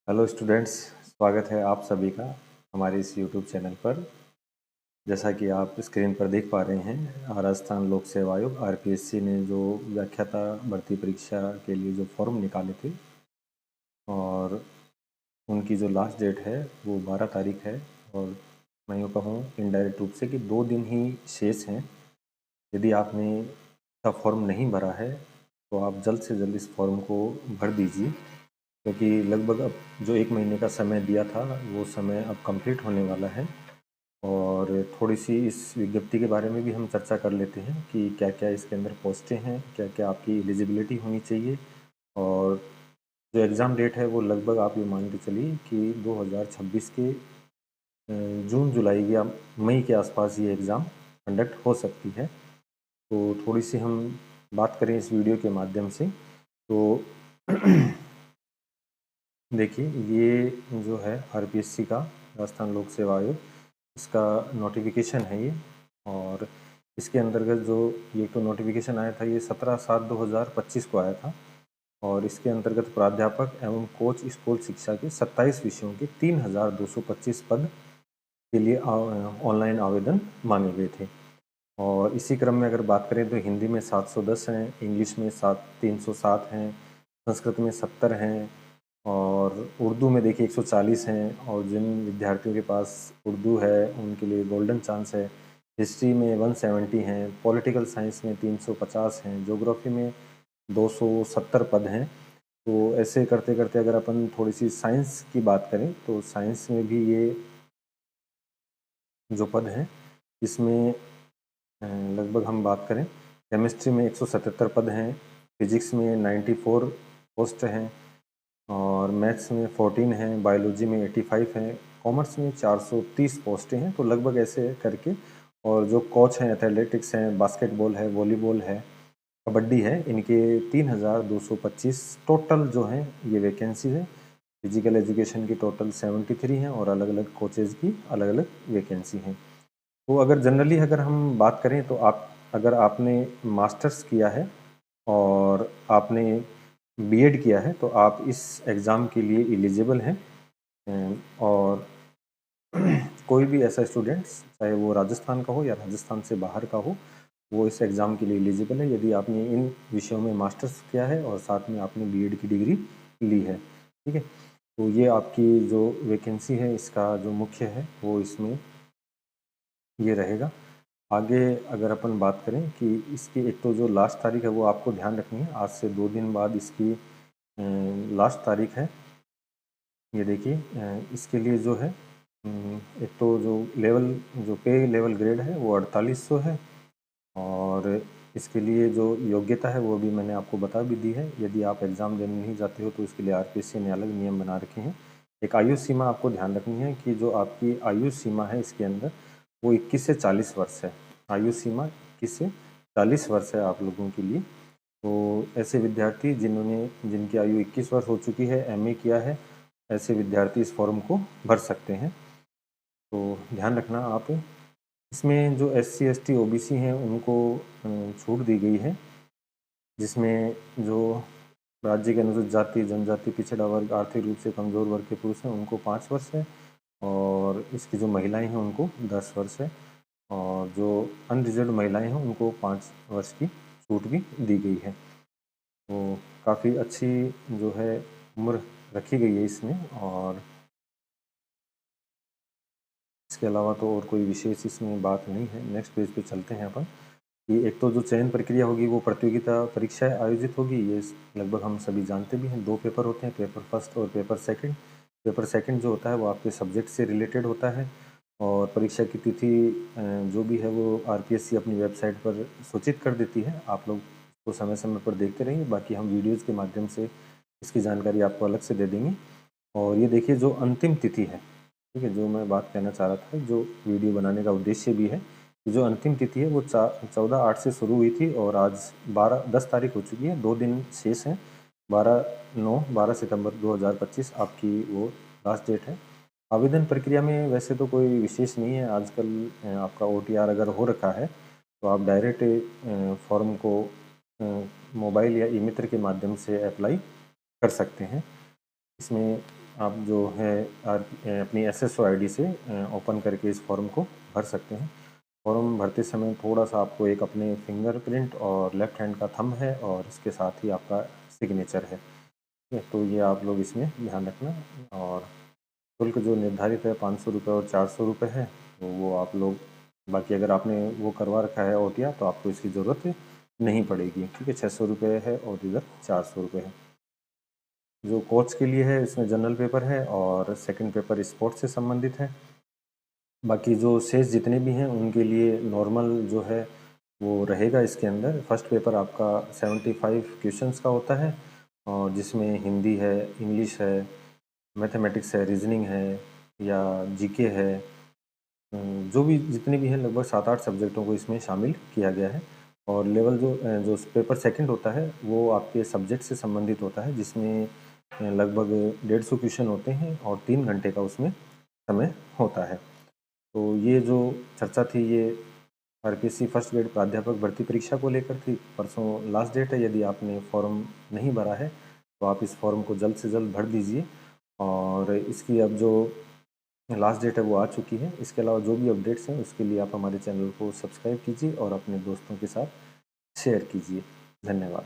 Hello students, स्वागत है आप सभी का हमारे इस यूट्यूब चैनल पर। जैसा कि आप स्क्रीन पर देख पा रहे हैं, राजस्थान लोक सेवा आयोग आरपीएससी ने जो व्याख्याता भर्ती परीक्षा के लिए जो फॉर्म निकाले थे और उनकी जो लास्ट डेट है वो 12 तारीख है। और मैं यूँ कहूँ इनडायरेक्ट रूप से कि 2 दिन ही शेष हैं। यदि आपने इसका फॉर्म नहीं भरा है तो आप जल्द से जल्द इस फॉर्म को भर दीजिए, क्योंकि लगभग अब जो 1 महीने का समय दिया था वो समय अब कंप्लीट होने वाला है। और थोड़ी सी इस विज्ञप्ति के बारे में भी हम चर्चा कर लेते हैं कि क्या क्या इसके अंदर पोस्टें हैं, क्या क्या आपकी एलिजिबिलिटी होनी चाहिए। और जो एग्ज़ाम डेट है वो लगभग आप ये मान के चलिए कि 2026 के जून जुलाई या मई के आसपास ये एग्ज़ाम कंडक्ट हो सकती है। तो थोड़ी सी हम बात करें इस वीडियो के माध्यम से तो देखिए, ये जो है आरपीएससी का राजस्थान लोक सेवा आयोग, इसका नोटिफिकेशन है ये। और इसके अंतर्गत जो ये तो नोटिफिकेशन आया था ये 17/7/2025 को आया था। और इसके अंतर्गत प्राध्यापक एवं कोच स्कूल शिक्षा के 27 विषयों के 3225 पद के लिए ऑनलाइन आवेदन मांगे गए थे। और इसी क्रम में अगर बात करें तो हिंदी में 710 हैं, इंग्लिश में 307 हैं, संस्कृत में 70 हैं और उर्दू में देखिए 140 हैं। और जिन विद्यार्थियों के पास उर्दू है उनके लिए गोल्डन चांस है। हिस्ट्री में 170 हैं, पॉलिटिकल साइंस में 350 हैं, ज्योग्राफी में 270 पद हैं। तो ऐसे करते करते अगर अपन थोड़ी सी साइंस की बात करें तो साइंस में भी ये जो पद हैं इसमें लगभग हम बात करें, केमिस्ट्री में 177 पद हैं, फिजिक्स में 94 पोस्ट हैं और मैथ्स में 14 हैं, बायोलॉजी में 85 हैं, कॉमर्स में 430 पोस्टें हैं। तो लगभग ऐसे करके, और जो कोच हैं एथलेटिक्स हैं, बास्केटबॉल है, वॉलीबॉल है, कबड्डी है, इनके 3225 टोटल जो हैं ये वैकेंसी है। फिजिकल एजुकेशन की टोटल 73 हैं और अलग अलग कोचेज़ की अलग अलग वैकेंसी हैं। तो अगर जनरली अगर हम बात करें तो आप अगर आपने मास्टर्स किया है और आपने बीएड किया है तो आप इस एग्ज़ाम के लिए एलिजिबल हैं। और कोई भी ऐसा स्टूडेंट्स चाहे वो राजस्थान का हो या राजस्थान से बाहर का हो, वो इस एग्ज़ाम के लिए एलिजिबल है यदि आपने इन विषयों में मास्टर्स किया है और साथ में आपने बीएड की डिग्री ली है। ठीक है, तो ये आपकी जो वैकेंसी है इसका जो मुख्य है वो इसमें ये रहेगा। आगे अगर अपन बात करें कि इसकी एक तो जो लास्ट तारीख है वो आपको ध्यान रखनी है, आज से 2 दिन बाद इसकी लास्ट तारीख है। ये देखिए, इसके लिए जो है एक तो जो लेवल जो पे लेवल ग्रेड है वो 4800 है। और इसके लिए जो योग्यता है वो भी मैंने आपको बता भी दी है। यदि आप एग्ज़ाम देने नहीं जाते हो तो इसके लिए आरपीएससी ने अलग नियम बना रखे हैं। एक आयु सीमा आपको ध्यान रखनी है कि जो आपकी आयु सीमा है इसके अंदर वो 21 से 40 वर्ष है। आयु सीमा 21 से 40 वर्ष है आप लोगों के लिए। तो ऐसे विद्यार्थी जिनकी आयु 21 वर्ष हो चुकी है, एमए किया है, ऐसे विद्यार्थी इस फॉर्म को भर सकते हैं। तो ध्यान रखना आप। इसमें जो एससी एसटी ओबीसी हैं उनको छूट दी गई है, जिसमें जो राज्य के अनुसूचित जाति जनजाति पिछड़ा वर्ग आर्थिक रूप से कमज़ोर वर्ग के पुरुष हैं उनको 5 वर्ष है। और इसकी जो महिलाएं हैं उनको 10 वर्ष है। और जो अनरिजर्व महिलाएं हैं उनको 5 वर्ष की छूट भी दी गई है। तो काफ़ी अच्छी जो है उम्र रखी गई है इसमें। और इसके अलावा तो और कोई विशेष इसमें बात नहीं है। नेक्स्ट पेज पे चलते हैं अपन। कि एक तो जो चयन प्रक्रिया होगी वो प्रतियोगिता परीक्षाएं आयोजित होगी, ये लगभग हम सभी जानते भी हैं। 2 पेपर होते हैं, पेपर फर्स्ट और पेपर सेकंड। पेपर सेकंड जो होता है वो आपके सब्जेक्ट से रिलेटेड होता है। और परीक्षा की तिथि जो भी है वो आरपीएससी अपनी वेबसाइट पर सूचित कर देती है। आप लोग उसको समय समय पर देखते रहिए, बाकी हम वीडियोज़ के माध्यम से इसकी जानकारी आपको अलग से दे देंगे। और ये देखिए जो अंतिम तिथि है, ठीक है, जो मैं बात कहना चाह रहा था, जो वीडियो बनाने का उद्देश्य भी है, जो अंतिम तिथि है वो 14/8 से शुरू हुई थी और आज 10 तारीख हो चुकी है। 2 दिन शेष हैं। 12 सितंबर 2025 आपकी वो लास्ट डेट है। आवेदन प्रक्रिया में वैसे तो कोई विशेष नहीं है। आजकल आपका ओटीआर अगर हो रखा है तो आप डायरेक्ट फॉर्म को मोबाइल या ई मित्र के माध्यम से अप्लाई कर सकते हैं। इसमें आप जो है अपनी एसएसओ आईडी से ओपन करके इस फॉर्म को भर सकते हैं। फॉर्म भरते समय थोड़ा सा आपको एक अपने फिंगरप्रिंट और लेफ्ट हैंड का थंब है और इसके साथ ही आपका सिग्नेचर है। ठीक है, तो ये आप लोग इसमें ध्यान रखना। और शुल्क जो निर्धारित है 500 रुपये और 400 रुपये है, तो वो आप लोग, बाकी अगर आपने वो करवा रखा है ओटिया तो आपको इसकी ज़रूरत नहीं पड़ेगी। ठीक है, 600 रुपये है और इधर 400 रुपये है। जो कोच के लिए है इसमें जनरल पेपर है और सेकंड पेपर स्पोर्ट्स से संबंधित है। बाकी जो शेष जितने भी हैं उनके लिए नॉर्मल जो है वो रहेगा इसके अंदर। फर्स्ट पेपर आपका 75 क्वेश्चंस का होता है और जिसमें हिंदी है, इंग्लिश है, मैथमेटिक्स है, रीजनिंग है या जीके है, जो भी जितने भी हैं लगभग 7-8 सब्जेक्टों को इसमें शामिल किया गया है। और लेवल जो पेपर सेकंड होता है वो आपके सब्जेक्ट से संबंधित होता है, जिसमें लगभग 150 क्वेश्चन होते हैं और 3 घंटे का उसमें समय होता है। तो ये जो चर्चा थी ये आरपीएससी फर्स्ट ग्रेड प्राध्यापक भर्ती परीक्षा को लेकर थी। परसों लास्ट डेट है, यदि आपने फॉर्म नहीं भरा है तो आप इस फॉर्म को जल्द से जल्द भर दीजिए। और इसकी अब जो लास्ट डेट है वो आ चुकी है। इसके अलावा जो भी अपडेट्स हैं उसके लिए आप हमारे चैनल को सब्सक्राइब कीजिए और अपने दोस्तों के साथ शेयर कीजिए। धन्यवाद।